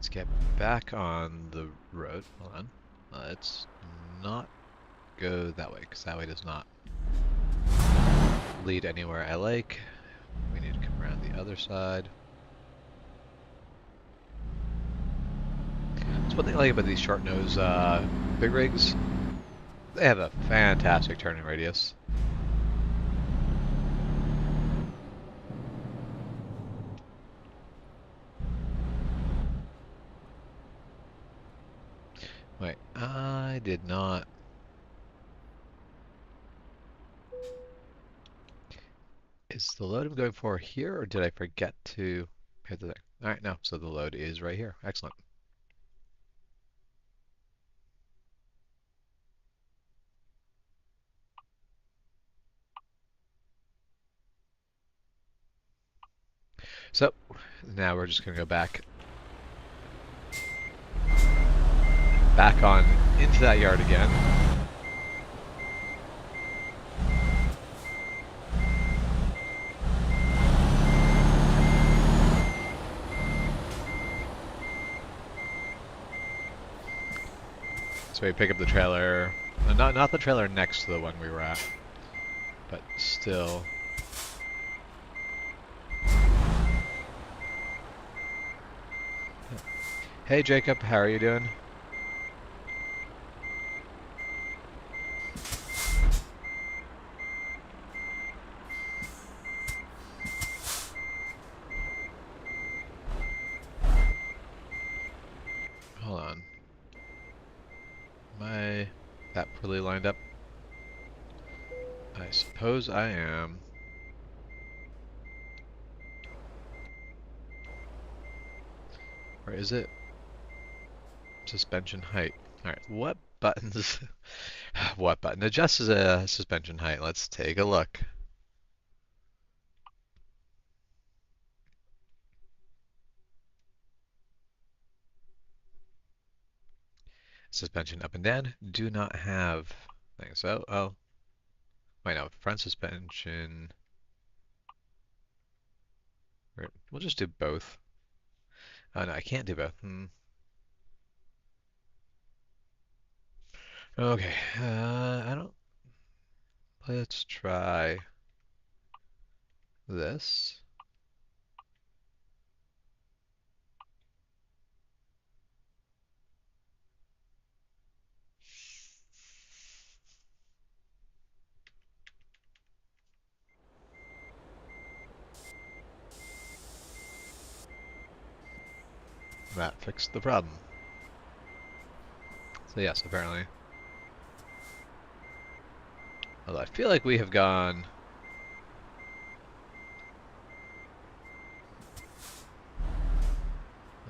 Let's get back on the road. Hold on. Let's not go that way, because that way does not lead anywhere I like. We need to come around the other side. So one thing I like about these short nose big rigs, they have a fantastic turning radius. Wait, I did not. Is the load I'm going for here, or did I forget to hit the thing? Alright, no, so the load is right here. Excellent. So, now we're just going to go back on into that yard again. So we pick up the trailer, not the trailer next to the one we were at, but still. Hey Jacob, how are you doing? Hold on. Am I that poorly lined up? I suppose I am. Or is it suspension height? Alright, what buttons? What button adjusts a suspension height? Let's take a look. Suspension up and down do not have things. So, oh, wait, no, front suspension. We'll just do both. Oh no, I can't do both. Okay, I don't. Let's try this. That fixed the problem. So yes, apparently. Although I feel like we have gone.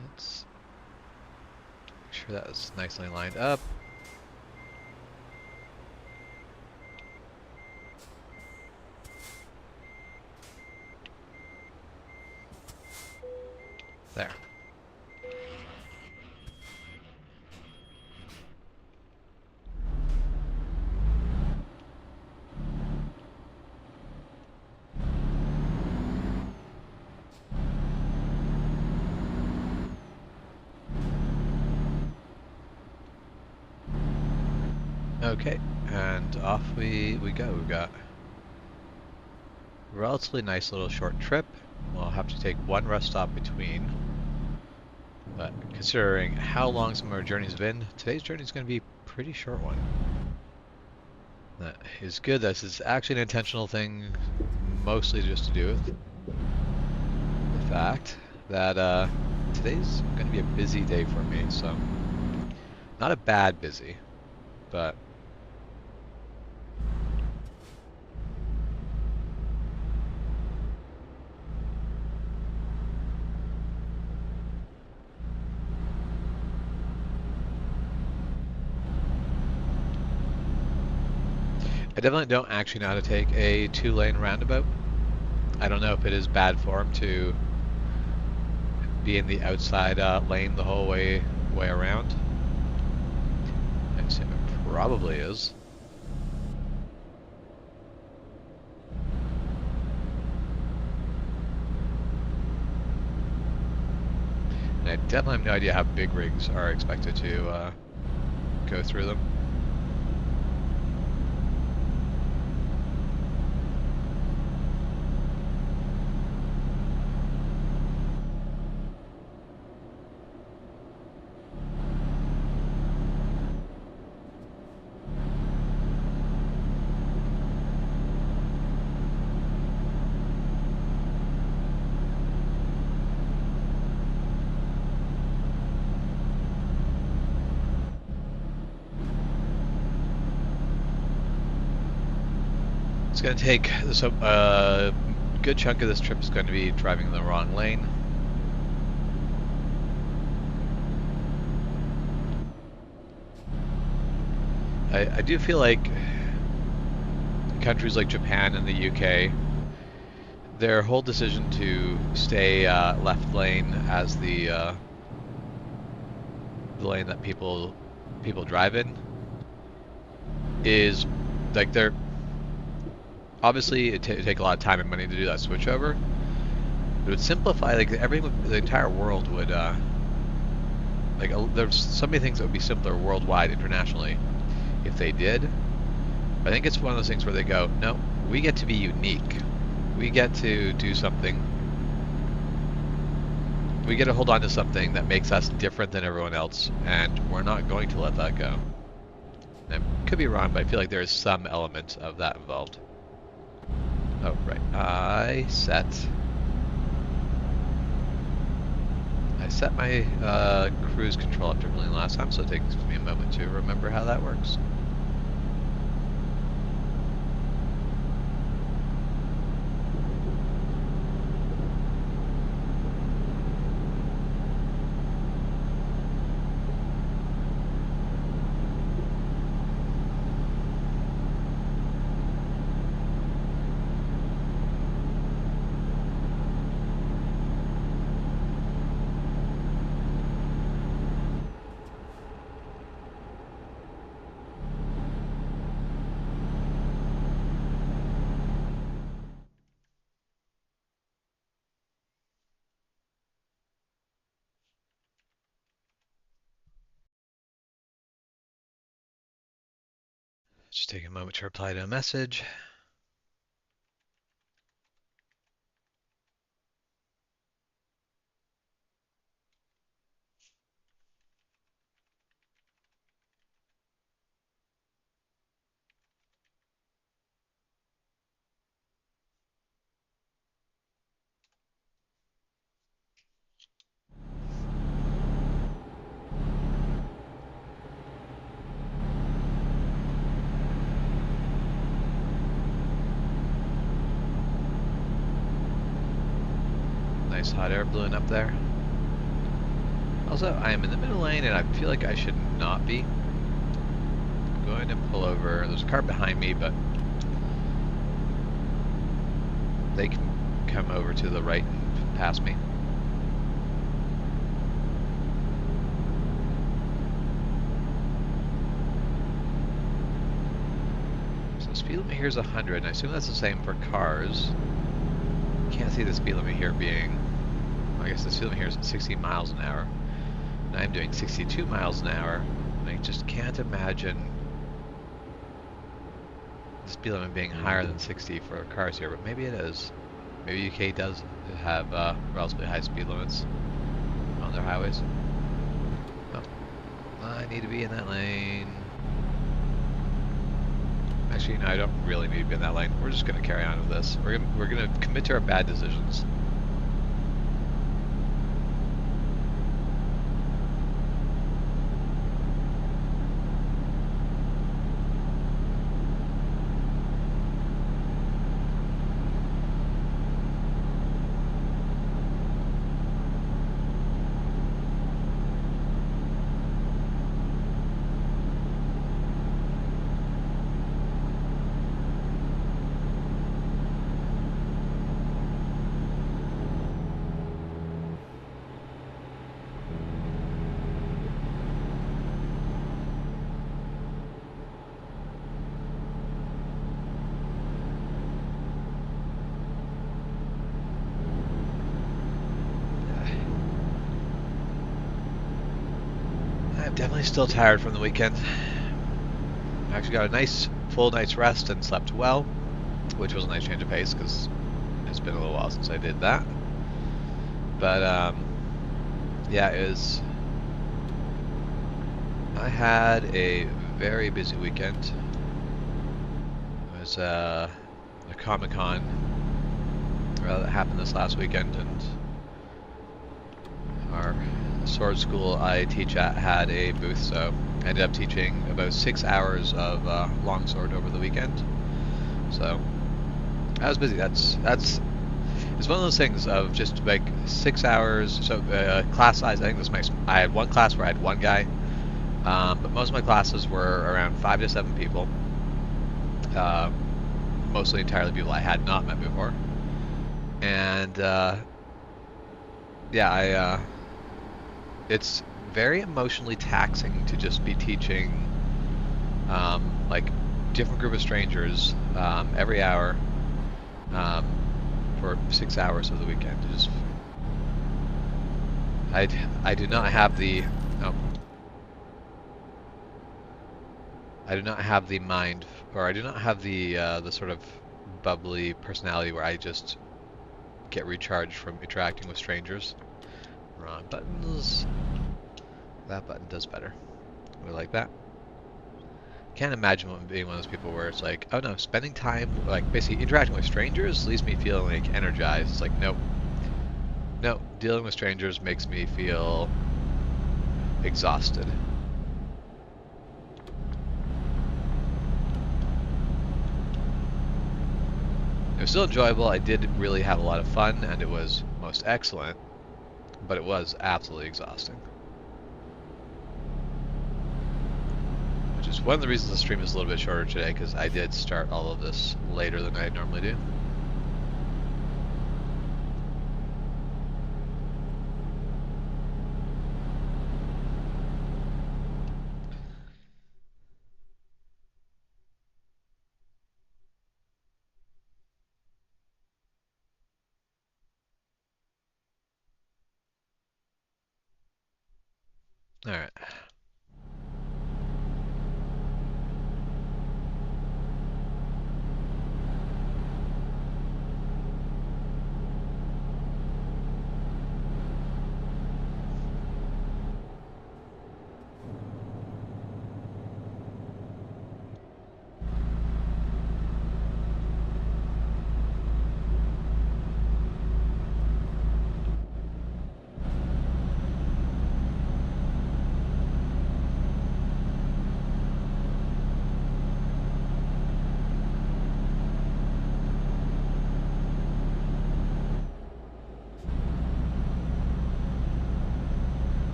Let's make sure that is nicely lined up. There. Okay, and off we go. We've got a relatively nice little short trip. We'll have to take one rest stop between. But considering how long some of our journeys have been, today's journey is going to be a pretty short one. That is good. This is actually an intentional thing, mostly just to do with the fact that today's going to be a busy day for me. So, not a bad busy, but I definitely don't actually know how to take a two-lane roundabout. I don't know if it is bad form to be in the outside lane the whole way around. I assume it probably is. I I definitely have no idea how big rigs are expected to go through them. It's going to take a good chunk of this trip is going to be driving in the wrong lane. I do feel like countries like Japan and the UK, their whole decision to stay left lane as the lane that people drive in is like they're obviously it'd take a lot of time and money to do that switch over. It would simplify, like the entire world would like there's so many things that would be simpler worldwide, internationally, if they did. I think it's one of those things where they go, no, we get to be unique. We get to do something. We get to hold on to something that makes us different than everyone else, and we're not going to let that go. I could be wrong, but I feel like there is some element of that involved. Oh, right. I set my cruise control up differently than last time, so it takes me a moment to remember how that works. Just take a moment to reply to a message. Nice hot air balloon up there. Also, I am in the middle lane and I feel like I should not be. I'm going to pull over. There's a car behind me, but they can come over to the right and pass me. So speed limit here is 100, and I assume that's the same for cars. Can't see the speed limit here being, I guess the speed limit here is 60 miles an hour. And I'm doing 62 miles an hour. And I just can't imagine the speed limit being higher than 60 for cars here, but maybe it is. Maybe UK does have relatively high speed limits on their highways. Oh, I need to be in that lane. Actually, no, I don't really need to be in that lane. We're just going to carry on with this. We're gonna commit to our bad decisions. Definitely still tired from the weekend. I actually got a nice full night's rest and slept well, which was a nice change of pace because it's been a little while since I did that. But yeah, I had a very busy weekend. It was a Comic-Con that happened this last weekend, and our sword school I teach at had a booth, so I ended up teaching about 6 hours of longsword over the weekend. So I was busy. It's one of those things of just like 6 hours. So class size, I think I had one class where I had one guy, but most of my classes were around 5 to 7 people. Mostly entirely people I had not met before, and yeah, it's very emotionally taxing to just be teaching like different group of strangers every hour for 6 hours of the weekend. I do not have the I do not have the mind, or I do not have the sort of bubbly personality where I just get recharged from interacting with strangers. Wrong buttons. That button does better. We like that. Can't imagine being one of those people where it's like, oh no, spending time, like basically interacting with strangers leaves me feeling like energized. It's like, nope. No, dealing with strangers makes me feel exhausted. It was still enjoyable. I did really have a lot of fun, and it was most excellent, but it was absolutely exhausting. Which is one of the reasons the stream is a little bit shorter today, because I did start all of this later than I normally do. All right.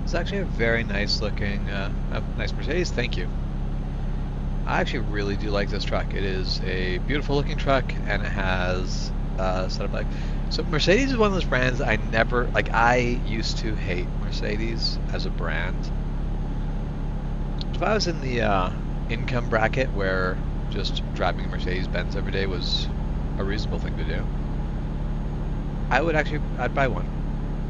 It's actually a very nice looking, nice Mercedes. Thank you. I actually really do like this truck. It is a beautiful looking truck, and it has sort of like. So Mercedes is one of those brands I never like. I used to hate Mercedes as a brand. If I was in the income bracket where just driving a Mercedes-Benz every day was a reasonable thing to do, I'd buy one.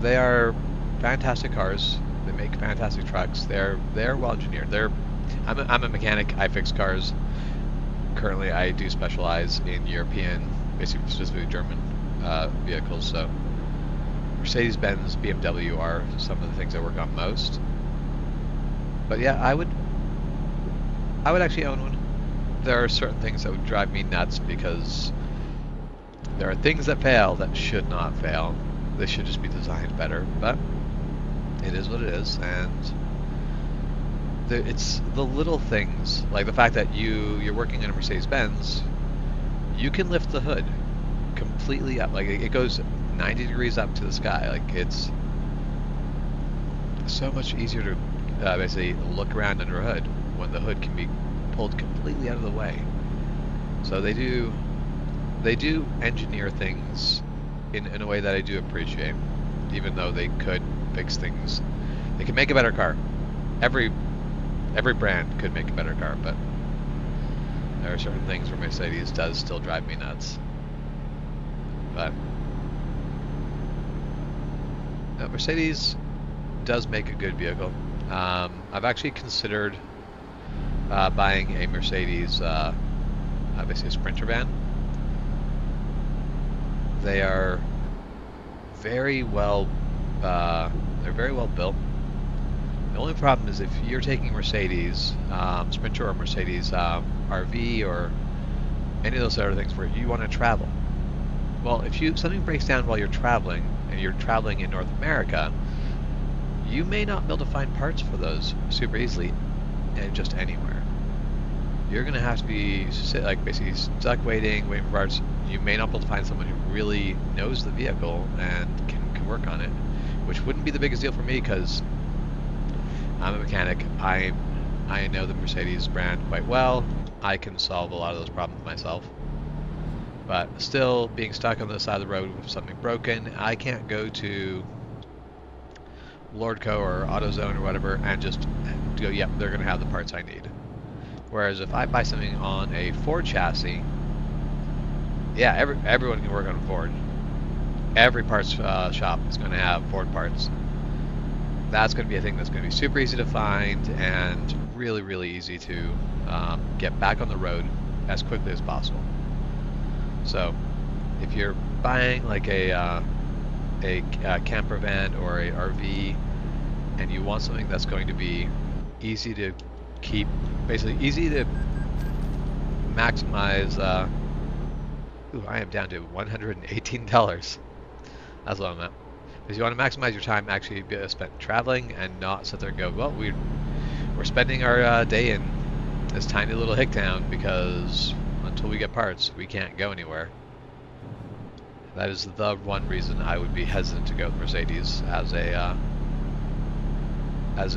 They are fantastic cars. They make fantastic trucks. They're well engineered. I'm a mechanic. I fix cars. Currently, I do specialize in European, basically specifically German vehicles. So Mercedes-Benz, BMW are some of the things I work on most. But yeah, I would actually own one. There are certain things that would drive me nuts because there are things that fail that should not fail. They should just be designed better. But it is what it is, and it's the little things, like the fact that you're working in a Mercedes-Benz, you can lift the hood completely up, like it goes 90 degrees up to the sky. Like it's so much easier to basically look around under a hood when the hood can be pulled completely out of the way. So they do engineer things in a way that I do appreciate, even though they could fix things. They can make a better car. Every brand could make a better car, but there are certain things where Mercedes does still drive me nuts. But no, Mercedes does make a good vehicle. I've actually considered buying a Mercedes, obviously a Sprinter van. They are very well, they're very well built. The only problem is if you're taking Mercedes Sprinter or Mercedes RV or any of those other things where you want to travel. Well, if something breaks down while you're traveling, and you're traveling in North America, you may not be able to find parts for those super easily and just anywhere. You're going to have to be basically stuck waiting for parts. You may not be able to find someone who really knows the vehicle and can work on it, which wouldn't be the biggest deal for me because I'm a mechanic. I know the Mercedes brand quite well. I can solve a lot of those problems myself. But still, being stuck on the side of the road with something broken, I can't go to Lordco or AutoZone or whatever and just go, yep, they're going to have the parts I need. Whereas if I buy something on a Ford chassis, yeah, everyone can work on Ford. Every parts shop is going to have Ford parts. That's going to be a thing that's going to be super easy to find and really, really easy to get back on the road as quickly as possible. So, if you're buying like a camper van or a RV, and you want something that's going to be easy to keep, basically easy to maximize. Ooh, I am down to $118. That's what I'm at. Because you want to maximize your time actually spent traveling and not sit there and go, well, we're spending our day in this tiny little hick town because until we get parts, we can't go anywhere. That is the one reason I would be hesitant to go with Mercedes as a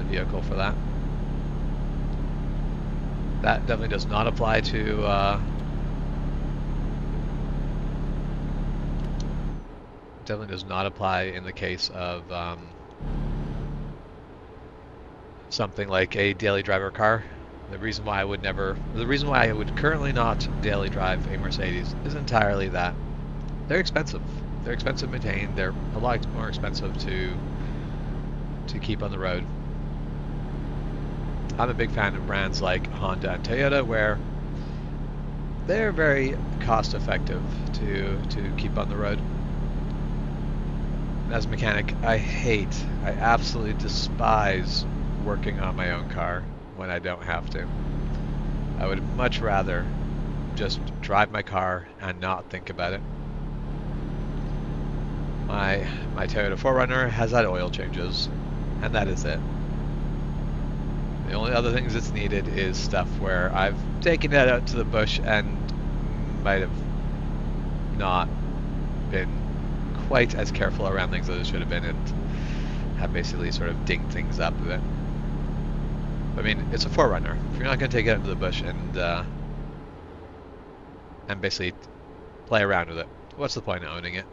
vehicle for that. That definitely does not apply to definitely does not apply in the case of something like a daily driver car. The reason why I would currently not daily drive a Mercedes is entirely that they're expensive. They're expensive to maintain. They're a lot more expensive to keep on the road. I'm a big fan of brands like Honda and Toyota, where they're very cost effective to keep on the road. As a mechanic, I absolutely despise working on my own car when I don't have to. I would much rather just drive my car and not think about it. My Toyota 4Runner has had oil changes, and that is it. The only other things that's needed is stuff where I've taken it out to the bush and might have not been quite as careful around things as I should have been and have basically sort of dinged things up a bit. I mean, it's a 4Runner. If you're not going to take it out into the bush and basically play around with it, what's the point of owning it?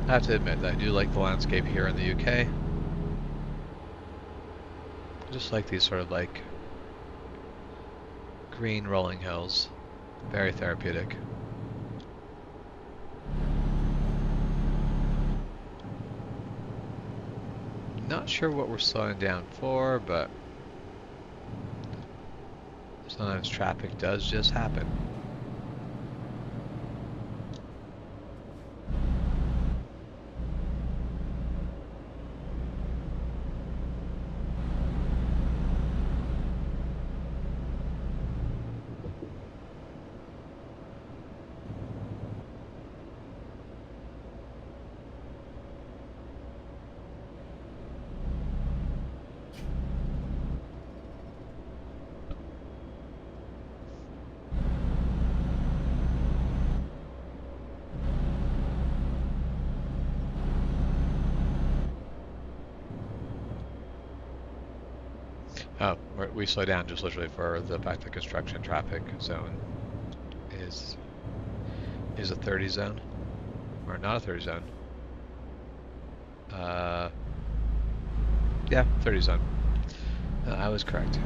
I have to admit that I do like the landscape here in the UK. I just like these sort of like green rolling hills. Very therapeutic. Not sure what we're slowing down for, but sometimes traffic does just happen. Oh, we slow down just literally for the fact that construction traffic zone is a 30 zone, or not a 30 zone. Yeah, 30 zone. I was correct.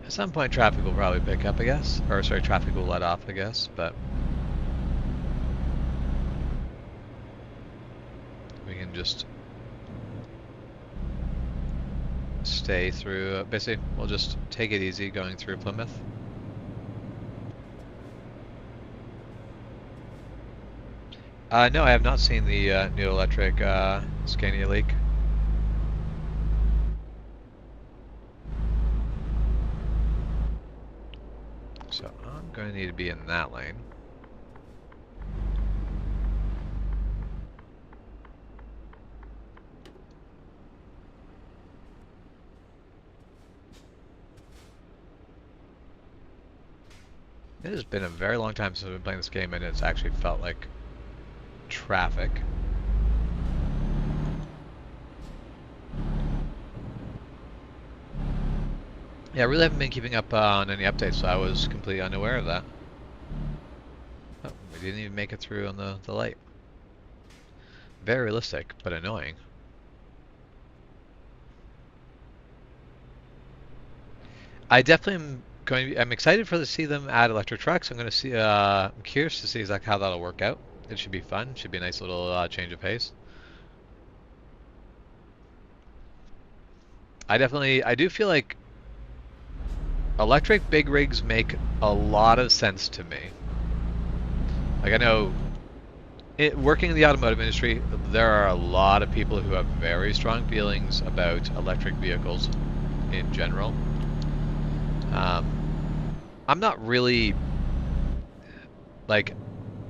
At some point, traffic will probably pick up, I guess. Or, sorry, traffic will let off, I guess. But we can just stay through. Basically, we'll just take it easy going through Plymouth. No, I have not seen the new electric Scania leak. So I'm going to need to be in that lane. It has been a very long time since I've been playing this game, and it's actually felt like traffic. Yeah, I really haven't been keeping up on any updates, so I was completely unaware of that. Oh, we didn't even make it through on the light. Very realistic, but annoying. I definitely am going to be, I'm excited to see them add electric trucks. I'm going to see, I'm curious to see exactly how that'll work out. It should be fun. Should be a nice little change of pace. I do feel like electric big rigs make a lot of sense to me. Like I know, working in the automotive industry, there are a lot of people who have very strong feelings about electric vehicles in general. I'm not really, like,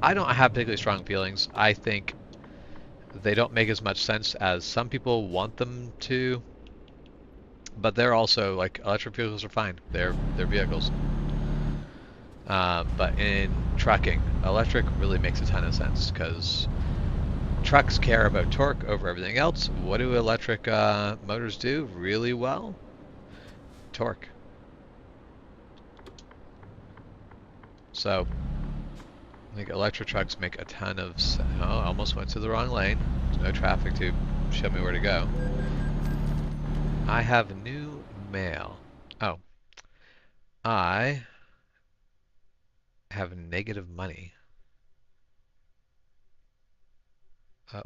I don't have particularly strong feelings. I think they don't make as much sense as some people want them to. But they're also, like, electric vehicles are fine. They're vehicles. But in trucking, electric really makes a ton of sense because trucks care about torque over everything else. What do electric motors do really well? Torque. So, I think electric trucks make a ton of sense. Oh, I almost went to the wrong lane. There's no traffic to show me where to go. I have new mail. Oh. I have negative money.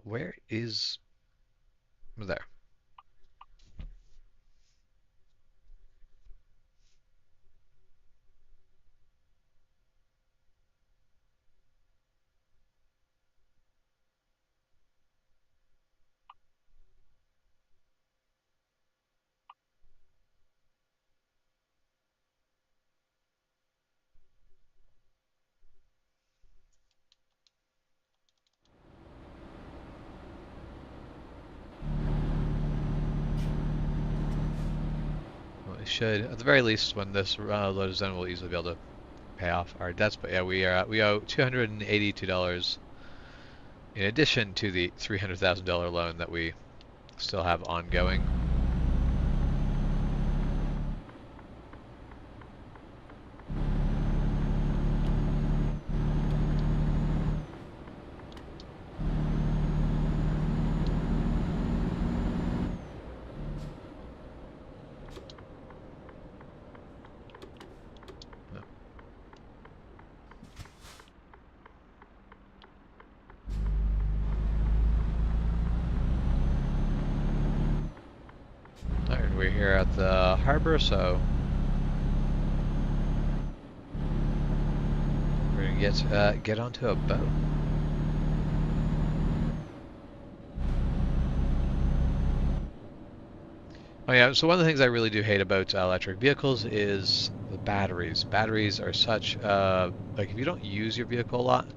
Where is... There. Well, it should, at the very least, when this load is done, we'll easily be able to pay off our debts. But yeah, we owe $282 in addition to the $300,000 loan that we still have ongoing. Alright, we're here at the harbor, so we're gonna get onto a boat. Oh yeah, so one of the things I really do hate about electric vehicles is the batteries. Batteries are such, like if you don't use your vehicle a lot,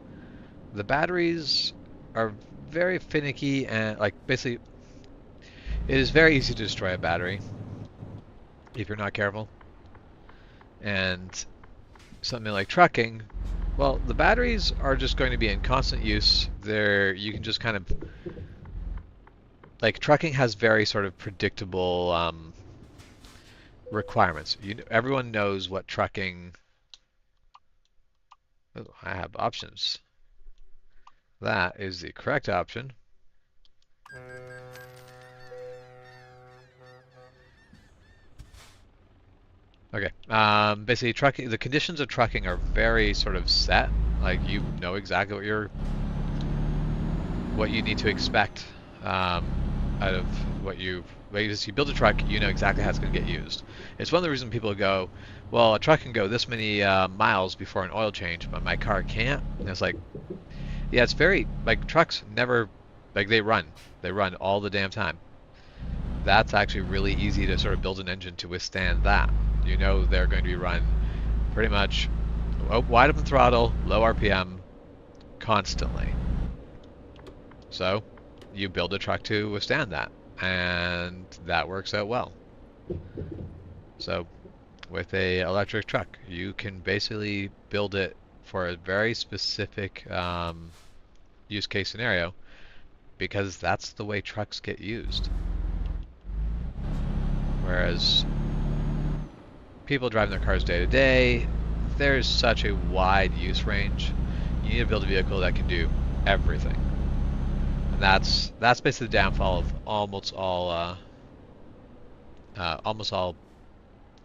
the batteries are very finicky and like basically it is very easy to destroy a battery if you're not careful. And something like trucking, well, the batteries are just going to be in constant use. You can just kind of, like trucking has very sort of predictable requirements. Everyone knows what trucking. Oh, I have options. That is the correct option. Okay. Basically, trucking. The conditions of trucking are very sort of set. Like you know exactly what you need to expect out of what you. As you build a truck, you know exactly how it's going to get used. It's one of the reasons people go, well, a truck can go this many miles before an oil change, but my car can't. And it's like, yeah, it's very like trucks never, like they run all the damn time. That's actually really easy to sort of build an engine to withstand that. You know they're going to be run pretty much wide open throttle, low RPM, constantly. So you build a truck to withstand that, and that works out well. So with a electric truck, you can basically build it for a very specific use case scenario because that's the way trucks get used. Whereas people driving their cars day to day, there's such a wide use range. You need to build a vehicle that can do everything. And that's basically the downfall of almost all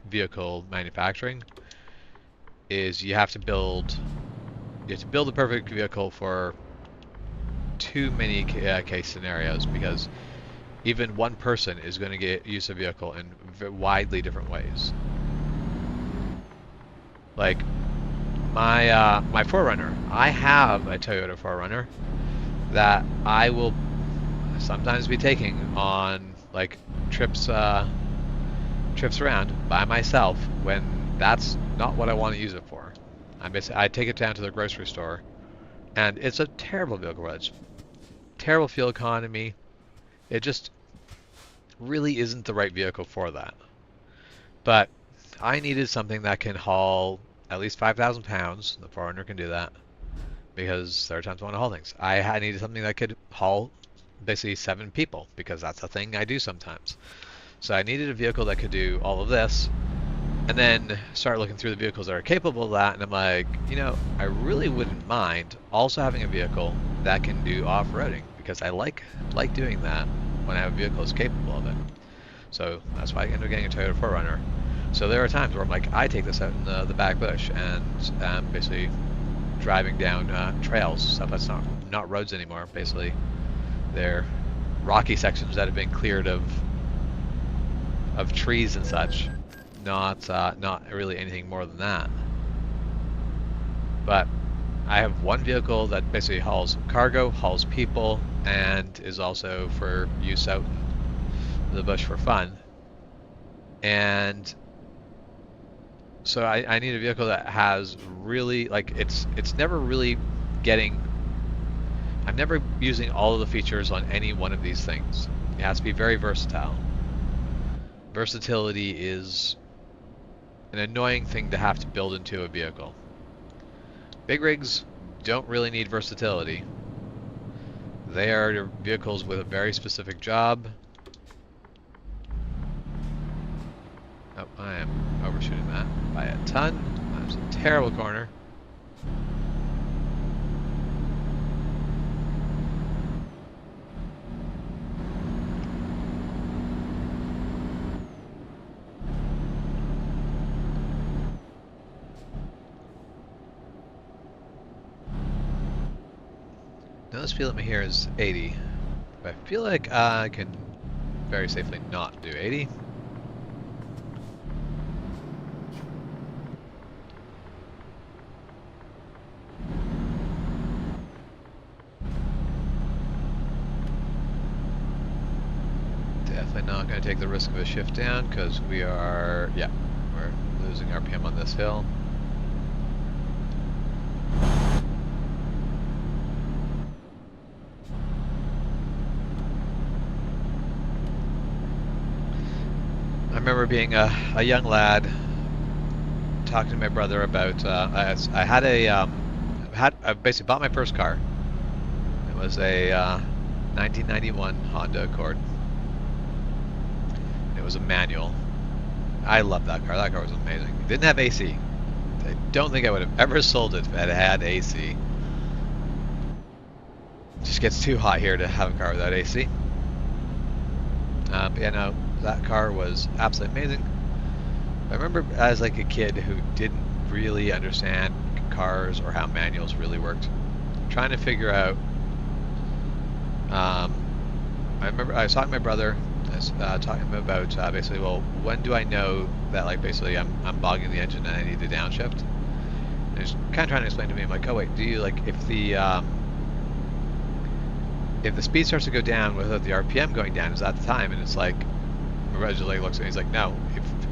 vehicle manufacturing. Is you have to build the perfect vehicle for too many case scenarios, because even one person is going to use a vehicle in widely different ways. Like my 4Runner, I have a Toyota 4Runner that I will sometimes be taking on like trips around by myself when that's not what I want to use it for. I take it down to the grocery store, and it's a terrible vehicle. It's terrible fuel economy. It just really isn't the right vehicle for that. But I needed something that can haul at least 5,000 pounds. The 4Runner can do that, because there are times I want to haul things. I needed something that could haul basically 7 people, because that's a thing I do sometimes. So I needed a vehicle that could do all of this, and then start looking through the vehicles that are capable of that, and I'm like, I really wouldn't mind also having a vehicle that can do off-roading, because I like doing that when I have a vehicle that's capable of it. So that's why I ended up getting a Toyota 4Runner. So there are times where I'm like, I take this out in the back bush and basically driving down trails, stuff that's not roads anymore. Basically, they're rocky sections that have been cleared of trees and such. Not really anything more than that. But I have one vehicle that basically hauls cargo, hauls people, and is also for use out in the bush for fun. And so I need a vehicle that has really, like, it's never really getting, I'm never using all of the features on any one of these things. It has to be very versatile. Versatility is an annoying thing to have to build into a vehicle. Big rigs don't really need versatility. They are vehicles with a very specific job. Oh, I am overshooting that by a ton. That's a terrible corner. Now the speed limit here is 80. But I feel like I can very safely not do 80. Definitely not going to take the risk of a shift down because we are, yeah, we're losing RPM on this hill. I remember being a young lad talking to my brother about I had I basically bought my first car. It was a 1991 Honda Accord. It was a manual. I loved that car. That car was amazing. It didn't have AC. I don't think I would have ever sold it if it had AC. It just gets too hot here to have a car without AC. But yeah, no, that car was absolutely amazing. I remember as like a kid who didn't really understand cars or how manuals really worked, trying to figure out. I remember I was talking to my brother. I was talking to him about basically, well, when do I know that like basically I'm bogging the engine and I need to downshift? And he's kind of trying to explain to me. I'm like, oh wait, do you like if the speed starts to go down without the RPM going down, is that the time? And it's like, my brother just like looks at me. He's like, no,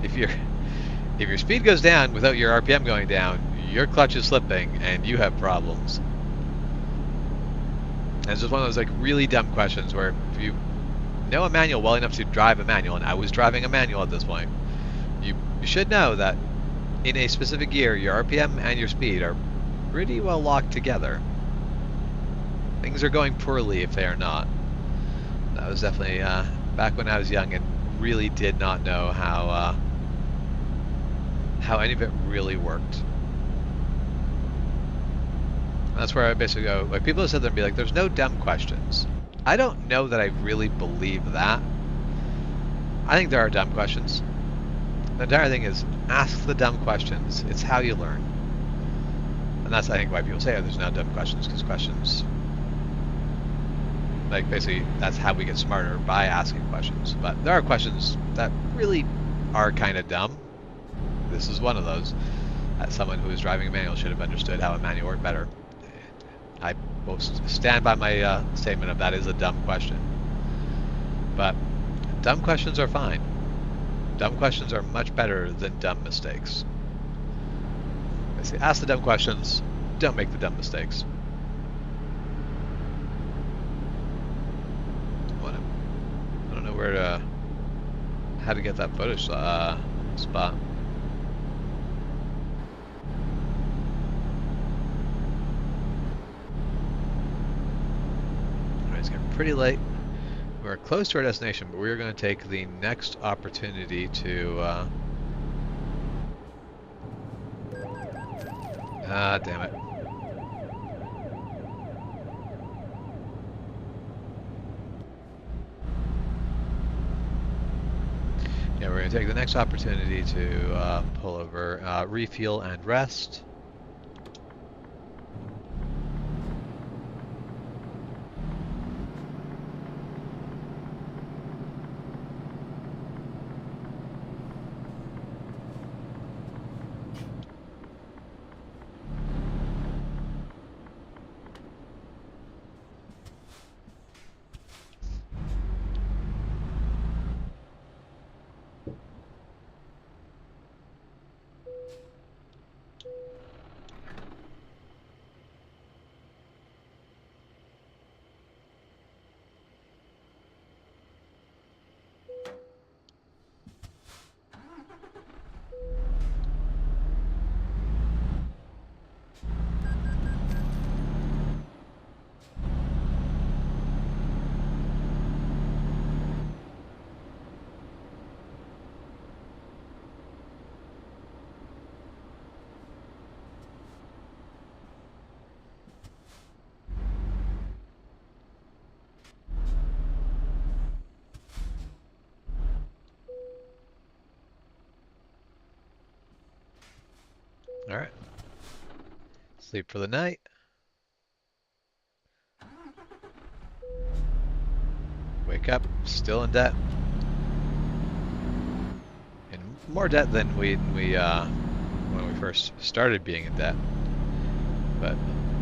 if your speed goes down without your RPM going down, your clutch is slipping and you have problems. And it's just one of those like really dumb questions where if you know a manual well enough to drive a manual, and I was driving a manual at this point, you should know that in a specific gear, your RPM and your speed are pretty well locked together. Things are going poorly if they are not. That was definitely back when I was young and really did not know how any of it really worked. That's where I basically go, like people have said there and be like, there's no dumb questions. I don't know that I really believe that. I think there are dumb questions. The entire thing is ask the dumb questions. It's how you learn. And that's I think why people say, oh, there's no dumb questions, because questions, like basically that's how we get smarter, by asking questions. But there are questions that really are kind of dumb. This is one of those. As someone who is driving a manual should have understood how a manual worked better. I will stand by my statement of that is a dumb question. But dumb questions are fine. Dumb questions are much better than dumb mistakes. I say ask the dumb questions, don't make the dumb mistakes. I don't know how to get that footage spot. It's getting pretty late. We're close to our destination, but we're going to take the next opportunity to damn it. Yeah, we're going to take the next opportunity to pull over, refuel and rest. Sleep for the night. Wake up, still in debt. In more debt than when we first started being in debt. But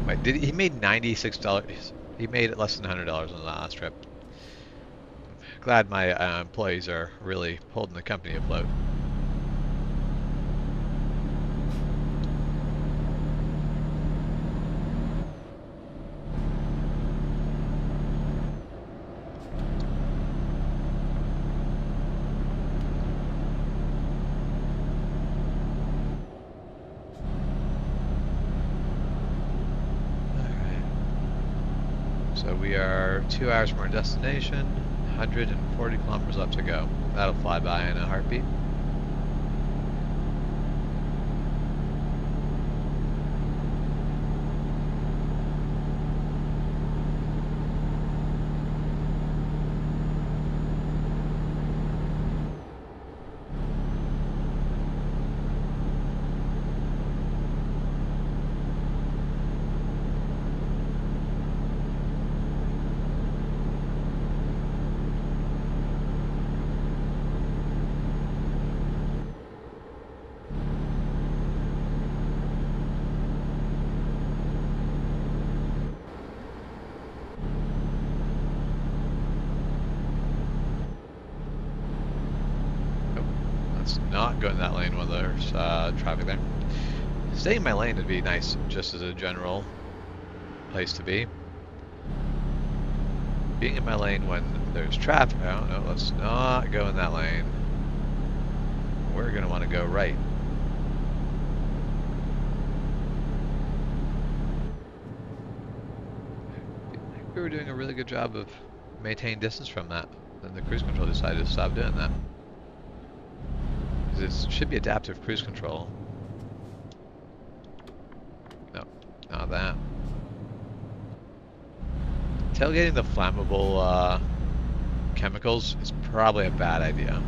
wait, he made $96? He made it less than $100 on the last trip. Glad my employees are really holding the company afloat. So we are 2 hours from our destination, 140 kilometers left to go. That'll fly by in a heartbeat. Not go in that lane when there's traffic there. Staying in my lane would be nice, just as a general place to be. Being in my lane when there's traffic, I don't know, let's not go in that lane. We're going to want to go right. I think we were doing a really good job of maintaining distance from that. Then the cruise control decided to stop doing that. It should be adaptive cruise control. No, not that. Tailgating the flammable chemicals is probably a bad idea.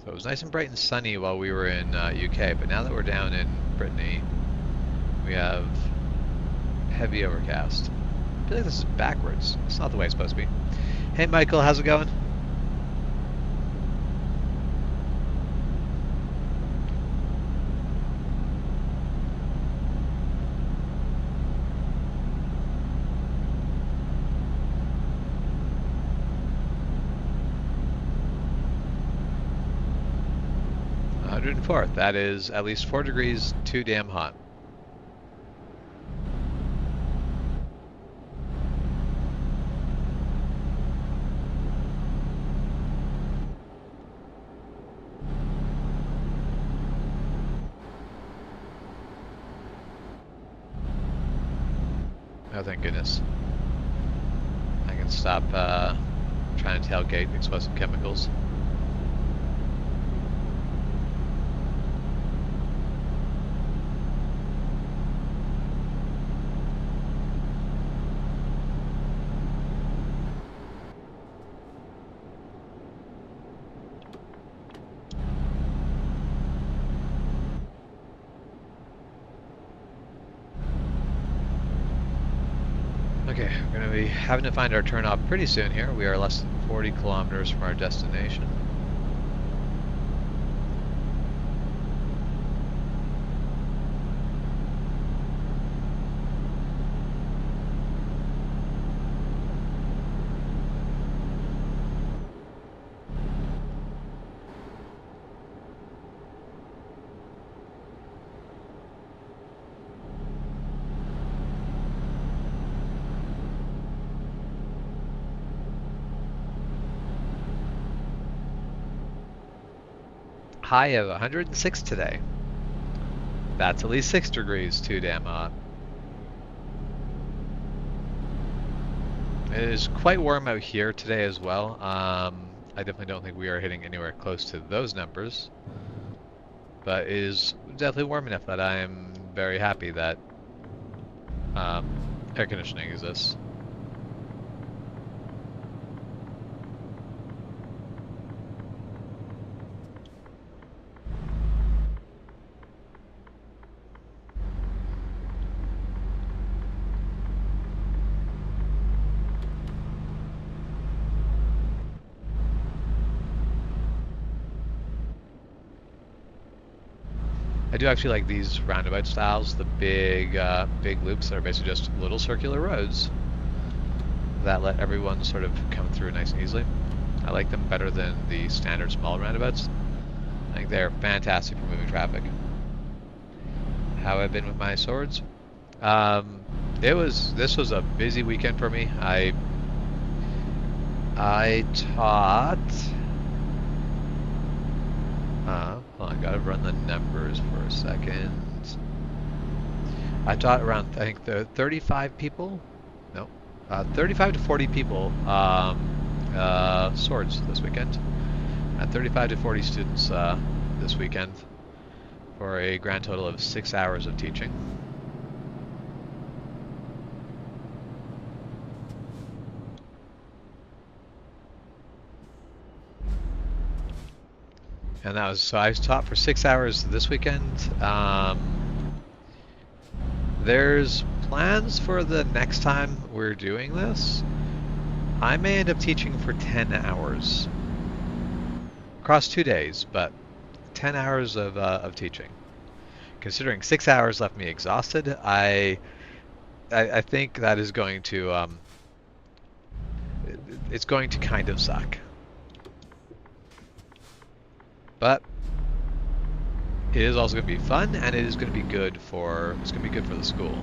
So it was nice and bright and sunny while we were in UK, but now that we're down in Brittany, we have heavy overcast. I feel like this is backwards. It's not the way it's supposed to be. Hey Michael, how's it going? That is at least 4 degrees too damn hot. Oh, thank goodness. I can stop trying to tailgate explosive chemicals. Okay, we're going to be having to find our turnoff pretty soon here. We are less than 40 kilometers from our destination. High of 106 today. That's at least 6 degrees too damn hot. It is quite warm out here today as well. I definitely don't think we are hitting anywhere close to those numbers. But it is definitely warm enough that I am very happy that air conditioning exists. I do actually like these roundabout styles, the big loops that are basically just little circular roads that let everyone sort of come through nice and easily. I like them better than the standard small roundabouts. I think they're fantastic for moving traffic. How I've been with my swords? This was a busy weekend for me. I taught. Hold on, I gotta run the numbers for a second. I taught around, I think, 35 people. No, 35 to 40 people swords this weekend, and 35 to 40 students this weekend, for a grand total of 6 hours of teaching. And that was, so I taught for 6 hours this weekend. There's plans for the next time we're doing this. I may end up teaching for 10 hours. Across 2 days, but 10 hours of teaching. Considering 6 hours left me exhausted, I think that is going to, it's going to kind of suck. But it is also going to be fun, and it is going to be good for the school.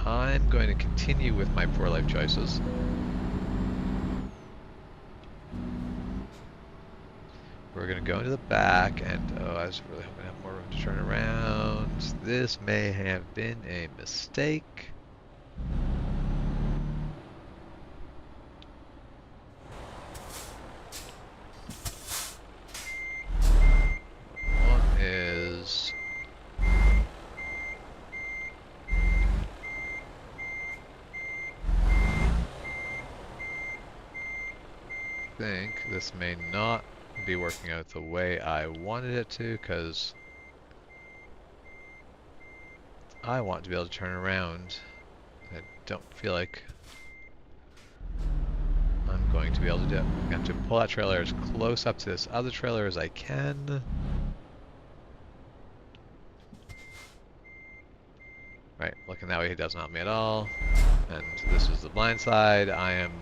I'm going to continue with my poor life choices. We're going to go into the back, and I was really hoping to have more room to turn around. This may have been a mistake. One is... I think this may not be working out the way I wanted it to, because I want to be able to turn around. I don't feel like I'm going to be able to do it. I'm going to have to pull that trailer as close up to this other trailer as I can. Right, looking that way, he doesn't help me at all. And this is the blind side. I am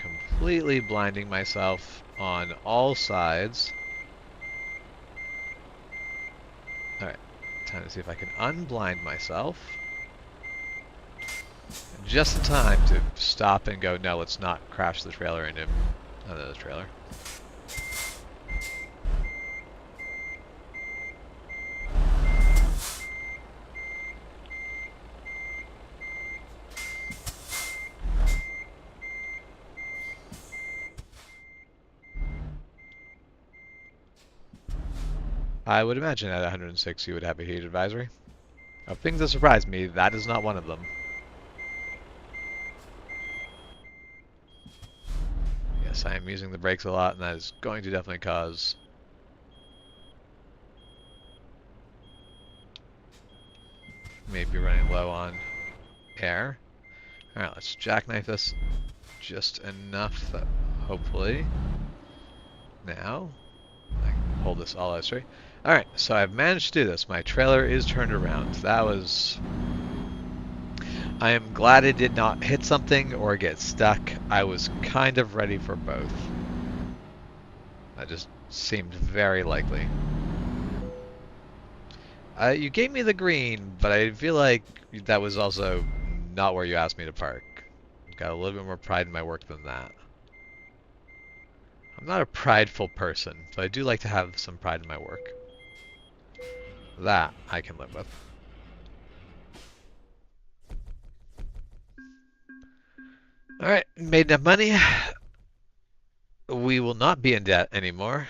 completely blinding myself on all sides. Alright, time to see if I can unblind myself. Just in time to stop and go, no, let's not crash the trailer into another trailer. I would imagine at 106 you would have a heat advisory. Of things that surprise me, that is not one of them. Yes, I am using the brakes a lot, and that is going to definitely cause maybe running low on air. Alright, let's jackknife this just enough that hopefully now I can hold this all the way straight. Alright, so I've managed to do this. My trailer is turned around. That was... I am glad it did not hit something or get stuck. I was kind of ready for both. That just seemed very likely. You gave me the green, but I feel like that was also not where you asked me to park. Got a little bit more pride in my work than that. I'm not a prideful person, but I do like to have some pride in my work. That I can live with. Alright, made enough money. We will not be in debt anymore.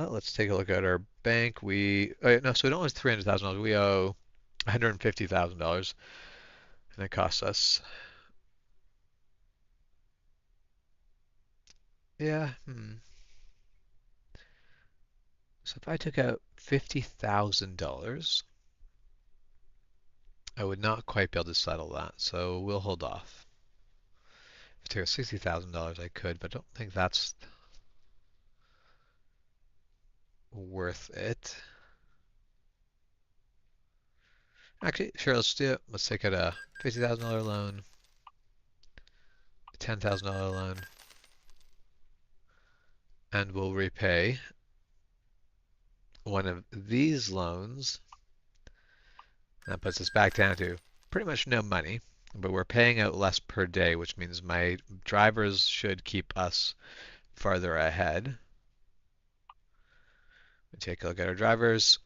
Let's take a look at our bank. No, so we don't owe $300,000. We owe $150,000, and it costs us. Yeah. So if I took out $50,000, I would not quite be able to settle that. So we'll hold off. If I took out $60,000, I could, but I don't think that's worth it. Actually, sure, let's do it. Let's take out a $50,000 loan, a $10,000 loan, and we'll repay one of these loans. That puts us back down to pretty much no money, but we're paying out less per day, which means my drivers should keep us farther ahead. We take a look at our drivers.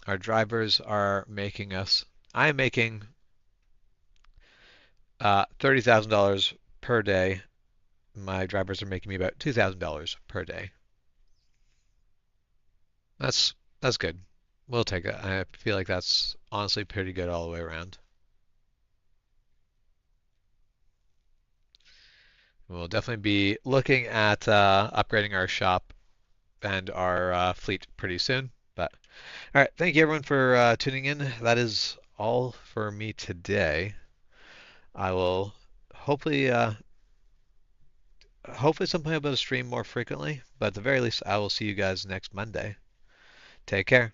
Our drivers are making us, I am making $30,000 per day. My drivers are making me about $2,000 per day. That's good. We'll take it. I feel like that's honestly pretty good all the way around. We'll definitely be looking at upgrading our shop and our fleet pretty soon. But all right, thank you everyone for tuning in. That is all for me today. I will hopefully hopefully sometime I'll be able to stream more frequently, but at the very least I will see you guys next Monday. Take care.